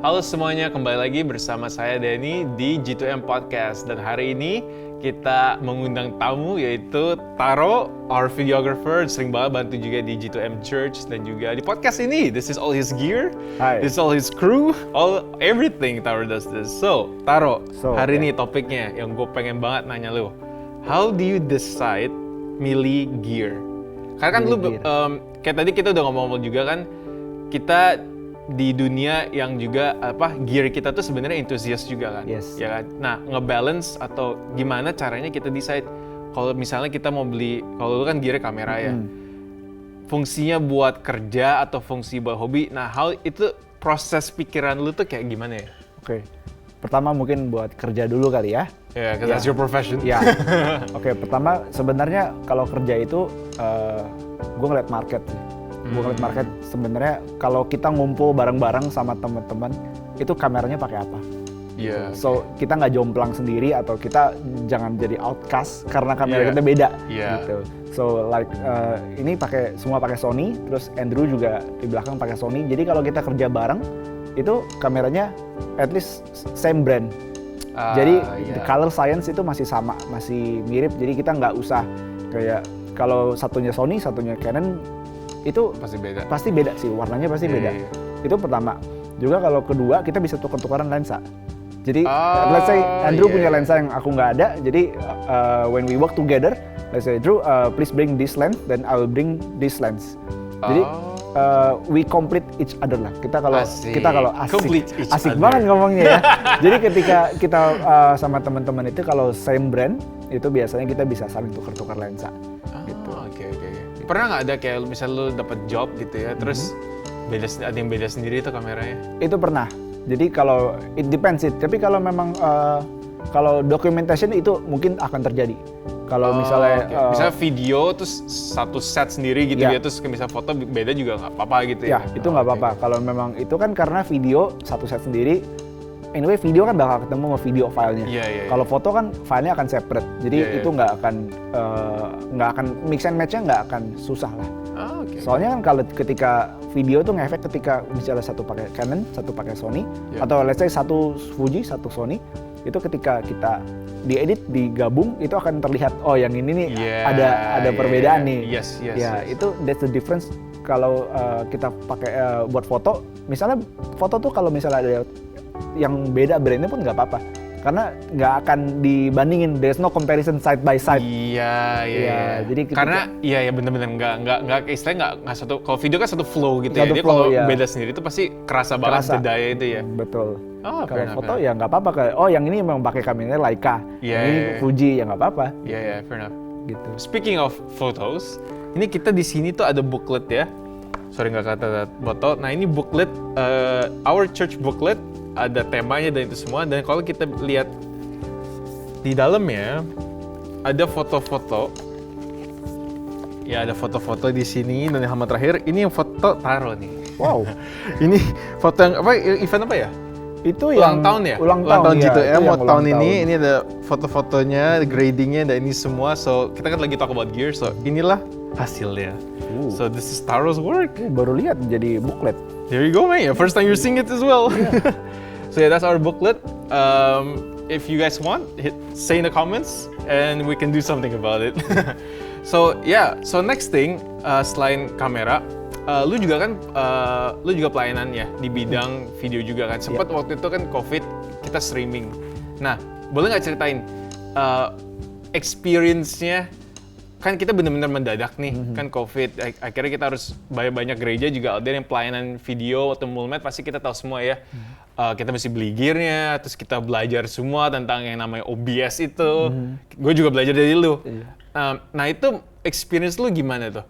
Halo semuanya, kembali lagi bersama saya Denny di G2M Podcast. Dan hari ini kita mengundang tamu yaitu Taro, our videographer. Sering banget bantu juga di G2M Church dan juga di podcast ini. This is all his gear, Hi. this is all his crew, everything Taro does this. So, Taro, hari ini topiknya yang gue pengen banget nanya lu. How do you decide milih gear? Karena kan kayak tadi kita udah ngomong juga kan, kita di dunia yang juga gear kita tuh sebenarnya enthusiast juga kan, Yes. ya kan. Nah, ngebalance atau gimana caranya kita decide kalau misalnya kita mau beli, kalau lu kan gear kamera ya, fungsinya buat kerja atau fungsi buat hobi. Nah, itu proses pikiran lu tuh kayak gimana ya? Oke. Pertama mungkin buat kerja dulu kali ya. Yeah, because that's your profession. Ya. Oke, pertama sebenarnya kalau kerja itu gue ngeliat market. Gue ngeliat market sebenarnya kalau kita ngumpul bareng-bareng sama teman-teman itu kameranya pakai apa? Iya. So kita nggak jomplang sendiri atau kita jangan jadi outcast karena kamera kita beda. Gitu. So like ini semua pakai Sony, terus Andrew juga di belakang pakai Sony. Jadi kalau kita kerja bareng itu kameranya at least same brand. Jadi the color science itu masih sama, masih mirip. Jadi kita nggak usah kayak kalau satunya Sony, satunya Canon itu pasti beda sih, warnanya pasti beda. Itu pertama. Juga kalau kedua kita bisa tukar-tukaran lensa. Jadi let's say Andrew punya lensa yang aku nggak ada. Jadi when we work together, let's say Drew, please bring this lens, then I will bring this lens. Jadi we complete each other lah. Kita kalau asik banget ngomongnya ya. Jadi ketika kita sama teman-teman itu kalau same brand itu biasanya kita bisa saling tukar-tukar lensa. Gitu. Oke. Pernah nggak ada kayak misal lu dapat job gitu ya, terus ada yang beda sendiri tuh kameranya? Itu pernah. Jadi kalau it depends it. Tapi kalau memang kalau documentation itu mungkin akan terjadi. Kalau misalnya misalnya video terus satu set sendiri gitu ya, terus misalnya foto beda juga nggak apa-apa gitu ya? Ya, itu nggak apa-apa. Kalau memang itu kan karena video satu set sendiri, anyway video kan bakal ketemu sama video filenya. Kalau foto kan filenya akan separate, jadi itu nggak akan mix and match-nya nggak akan susah lah. Soalnya kan kalau ketika video tuh ngefek ketika misalnya satu pakai Canon, satu pakai Sony, atau let's say satu Fuji, satu Sony, itu ketika kita diedit, digabung, itu akan terlihat yang ini nih ada perbedaan nih. Yes. Itu that's the difference kalau kita pakai buat foto. Misalnya foto tuh kalau misalnya ada yang beda brandnya pun nggak apa-apa. Karena nggak akan dibandingin, there's no comparison side by side. Iya. Jadi karena bener-bener nggak istilahnya nggak satu. Kalau video kan satu flow gitu ya. Jadi kalau beda sendiri itu pasti kerasa banget bedanya itu ya. Betul. Kalau foto ya nggak apa-apa kayak yang ini memang pakai kamera Leica, ini Fuji ya nggak apa-apa. Iya, fair enough. Gitu. Speaking of photos, ini kita di sini tuh ada booklet ya. Sorry nggak kata foto. Nah ini booklet, our church booklet. Ada temanya dan itu semua, dan kalau kita lihat di dalamnya ada foto-foto. Ya, ada foto-foto di sini, dan yang terakhir ini yang foto Taro nih. Wow. Ini foto yang event apa ya? Itu ulang tahun ya? Ulang tahun G2M tahun ini ada foto-fotonya, gradingnya dan ini semua. So, kita kan lagi talk about gear, so inilah hasilnya. So, this is Taro's work. Baru lihat jadi booklet. There you go, man. Yeah, first time you're seeing it as well. So that's our booklet. If you guys want, say in the comments and we can do something about it. So next thing, selain kamera, lu juga pelayanan ya di bidang video juga kan. Sempat waktu itu kan COVID, kita streaming. Nah, boleh nggak ceritain experience-nya? Kan kita benar-benar mendadak nih, kan COVID. Akhirnya kita harus banyak gereja juga ada yang pelayanan video atau mulmet, pasti kita tahu semua ya. Kita mesti beli gear-nya, terus kita belajar semua tentang yang namanya OBS itu. Gue juga belajar dari lu. Nah itu experience lu gimana tuh?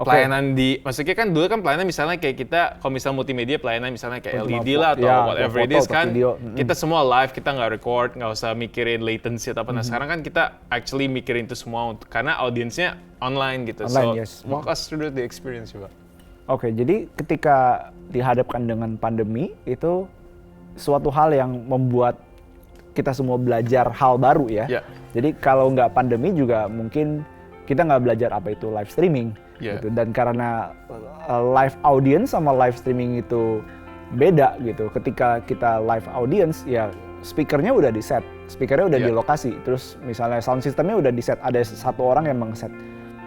Pelayanan maksudnya kan dulu kan pelayanan misalnya kayak kita, kalau misalnya multimedia pelayanan misalnya kayak LED lah atau whatever it is kan, kita semua live, kita nggak record, nggak usah mikirin latency atau apa. Nah sekarang kan kita actually mikirin itu semua karena audiensnya online gitu. Walk us through the experience coba. Oke, jadi ketika dihadapkan dengan pandemi itu suatu hal yang membuat kita semua belajar hal baru ya. Jadi kalau nggak pandemi juga mungkin kita nggak belajar apa itu live streaming. Gitu. Dan karena live audience sama live streaming itu beda gitu. Ketika kita live audience ya speakernya udah di set, speakernya udah di lokasi, terus misalnya sound systemnya udah di set, ada satu orang yang meng-set.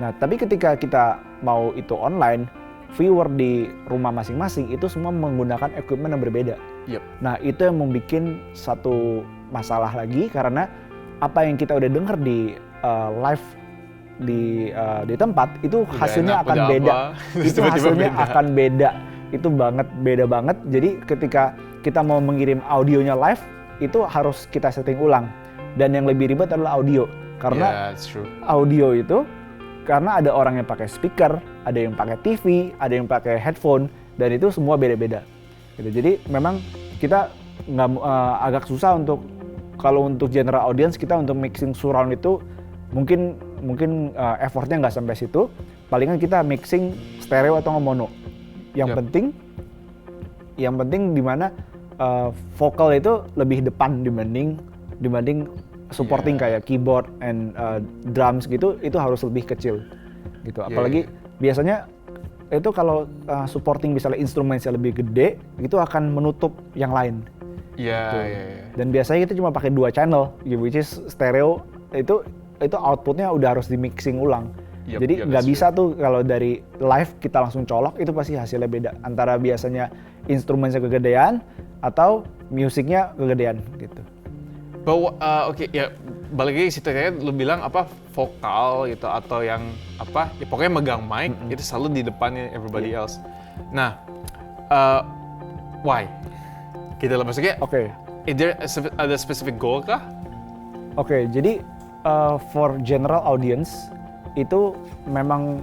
Nah tapi ketika kita mau itu online, viewer di rumah masing-masing itu semua menggunakan equipment yang berbeda. Nah itu yang membuat satu masalah lagi karena apa yang kita udah denger di live di tempat itu hasilnya akan beda. Itu hasilnya akan beda. Itu beda banget. Jadi ketika kita mau mengirim audionya live itu harus kita setting ulang. Dan yang lebih ribet adalah audio karena audio itu karena ada orang yang pakai speaker, ada yang pakai TV, ada yang pakai headphone dan itu semua beda-beda. Gitu. Jadi memang kita agak susah kalau untuk general audience kita untuk mixing surround itu mungkin effortnya nggak sampai situ. Palingan kita mixing stereo atau mono. Yang penting di mana vokal itu lebih depan dibanding supporting kayak keyboard and drums gitu, itu harus lebih kecil gitu. Apalagi biasanya itu kalau supporting misalnya instrumennya lebih gede itu akan menutup yang lain. Dan biasanya kita cuma pakai 2 channel, which is stereo, itu outputnya udah harus di mixing ulang. Jadi nggak bisa tuh kalau dari live kita langsung colok, itu pasti hasilnya beda. Antara biasanya instrumennya kegedean atau musiknya kegedean gitu. Balik lagi situ kayak lu bilang apa vokal gitu atau yang apa, ya pokoknya megang mic itu selalu di depannya everybody else. Nah, why? Gitu loh maksudnya. Ada specific goal kah? Jadi for general audience itu memang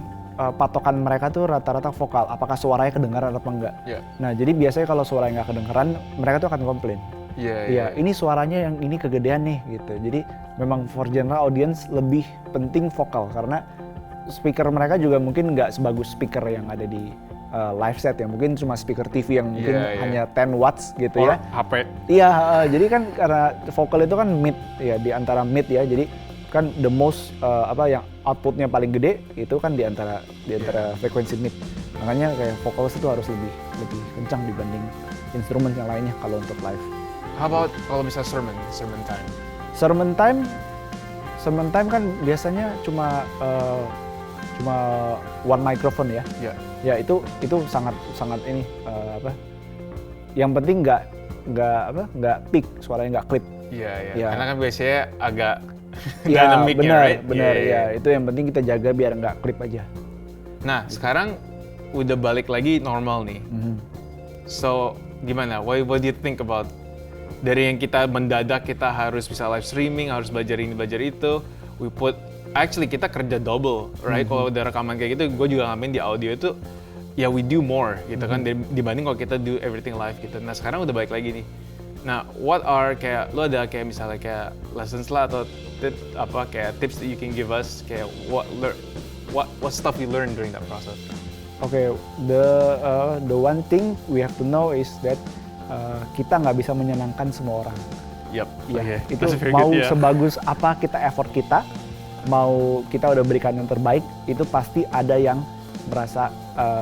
patokan mereka tuh rata-rata vokal. Apakah suaranya kedengaran atau enggak? Nah jadi biasanya kalau suaranya nggak kedengaran, mereka tuh akan komplain. Ini suaranya yang ini kegedean nih gitu. Jadi memang for general audience lebih penting vokal karena speaker mereka juga mungkin nggak sebagus speaker yang ada di live set ya, mungkin cuma speaker TV yang mungkin hanya 10 watts gitu ya. HP. Jadi kan karena vokal itu kan mid ya, di antara mid ya. Jadi kan the most yang outputnya paling gede itu kan di antara frekuensi mid. Makanya kayak vokalis itu harus lebih kencang dibanding instrumen yang lainnya kalau untuk live. How about kalau misalnya sermon time? Sermon time kan biasanya cuma one microphone ya. Ya itu sangat ini yang penting nggak peak, suaranya nggak klip. Karena kan biasanya agak dynamic benar. Itu yang penting kita jaga biar nggak klip aja. Nah sekarang udah balik lagi normal nih. So gimana? What do you think about dari yang kita mendadak kita harus bisa live streaming, harus belajar ini belajar itu, actually kita kerja double, right? Kalau udah rekaman kayak gitu, gue juga ngamen di audio itu, ya we do more gitu kan, dibanding kalau kita do everything live gitu. Nah sekarang udah balik lagi nih. Nah, what are lo ada kayak misalnya kayak lessons lah atau tips that you can give us, kayak what stuff you learn during that process? The one thing we have to know is that kita nggak bisa menyenangkan semua orang. Itu mau sebagus apa kita effort kita, mau kita udah berikan yang terbaik, itu pasti ada yang merasa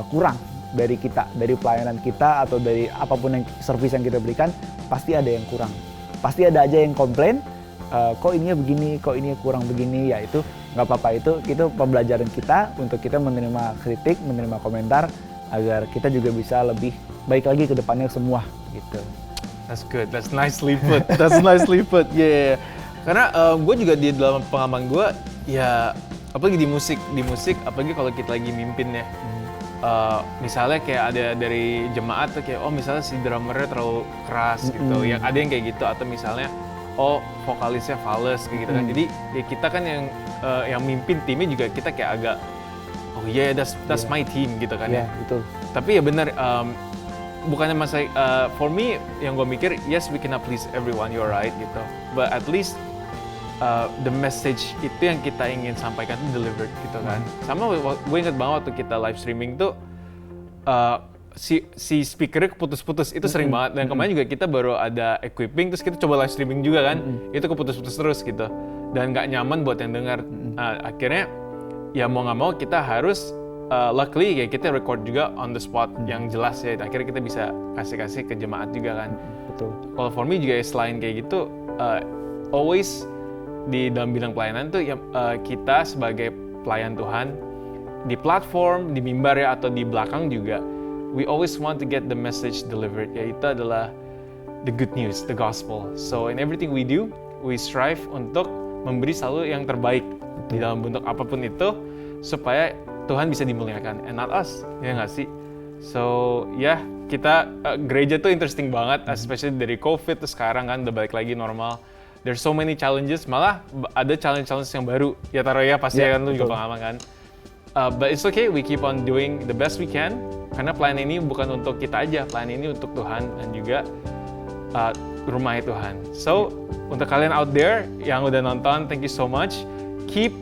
kurang dari kita, dari pelayanan kita atau dari apapun yang service yang kita berikan, pasti ada yang kurang. Pasti ada aja yang komplain, kok ininya begini, kok ininya kurang begini, ya itu nggak apa-apa, itu pembelajaran kita untuk kita menerima kritik, menerima komentar, agar kita juga bisa lebih baik lagi ke depannya semua gitu. That's good, that's nicely put, yeah. Karena gue juga di dalam pengalaman gue, ya apalagi di musik, apalagi kalau kita lagi mimpin ya. Misalnya kayak ada dari jemaat tuh kayak, misalnya si drummernya terlalu keras gitu, yang ada yang kayak gitu, atau misalnya vokalisnya fals kayak gitu kan. Jadi ya kita kan yang mimpin timnya juga kita kayak agak that's my team gitu kan ya. Betul. Tapi ya benar, bukannya for me yang gue mikir, yes we cannot please everyone, you're right gitu, but at least the message itu yang kita ingin sampaikan itu delivered gitu kan. Sama gue inget banget waktu kita live streaming tuh si speakernya keputus-putus, itu sering banget. Dan kemarin juga kita baru ada equipping, terus kita coba live streaming juga kan, itu keputus-putus terus gitu, dan nggak nyaman buat yang dengar. Akhirnya ya mau nggak mau kita harus luckily ya kita record juga on the spot yang jelas ya. Akhirnya kita bisa kasih ke jemaat juga kan. Betul. Kalau for me juga selain kayak gitu, always di dalam bidang pelayanan tuh ya, kita sebagai pelayan Tuhan di platform, di mimbar ya atau di belakang juga, we always want to get the message delivered. Yaitu adalah the good news, the gospel. So in everything we do, we strive untuk memberi selalu yang terbaik di dalam bentuk apapun itu supaya Tuhan bisa dimuliakan, and not us, ya nggak sih? So ya kita gereja tuh interesting banget, especially dari COVID tuh sekarang kan udah balik lagi normal. There's so many challenges, malah ada challenge yang baru. Ya Taro ya pasti kan lu juga pengalaman kan. But it's okay, we keep on doing the best we can karena pelayanan ini bukan untuk kita aja, pelayanan ini untuk Tuhan dan juga rumah Tuhan. So untuk kalian out there yang udah nonton, thank you so much. Keep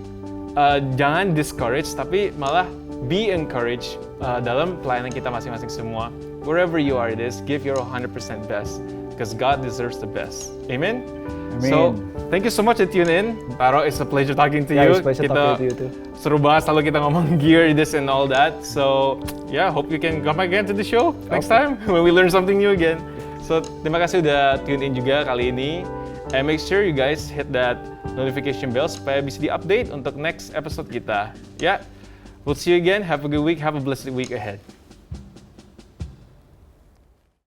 jangan discourage, tapi malah be encouraged dalam pelayanan kita masing-masing semua. Wherever you are, give your 100% best, because God deserves the best. Amen? Amen. So, thank you so much to tune in. Taro, it's a pleasure talking to you. It's a pleasure talking to you too. Seru banget selalu kita ngomong gear, this and all that. So, yeah, hope you can come again to the show next time when we learn something new again. So, terima kasih udah tune in juga kali ini. And make sure you guys hit that notification bell supaya bisa di-update untuk next episode kita. Yeah, we'll see you again. Have a good week. Have a blessed week ahead.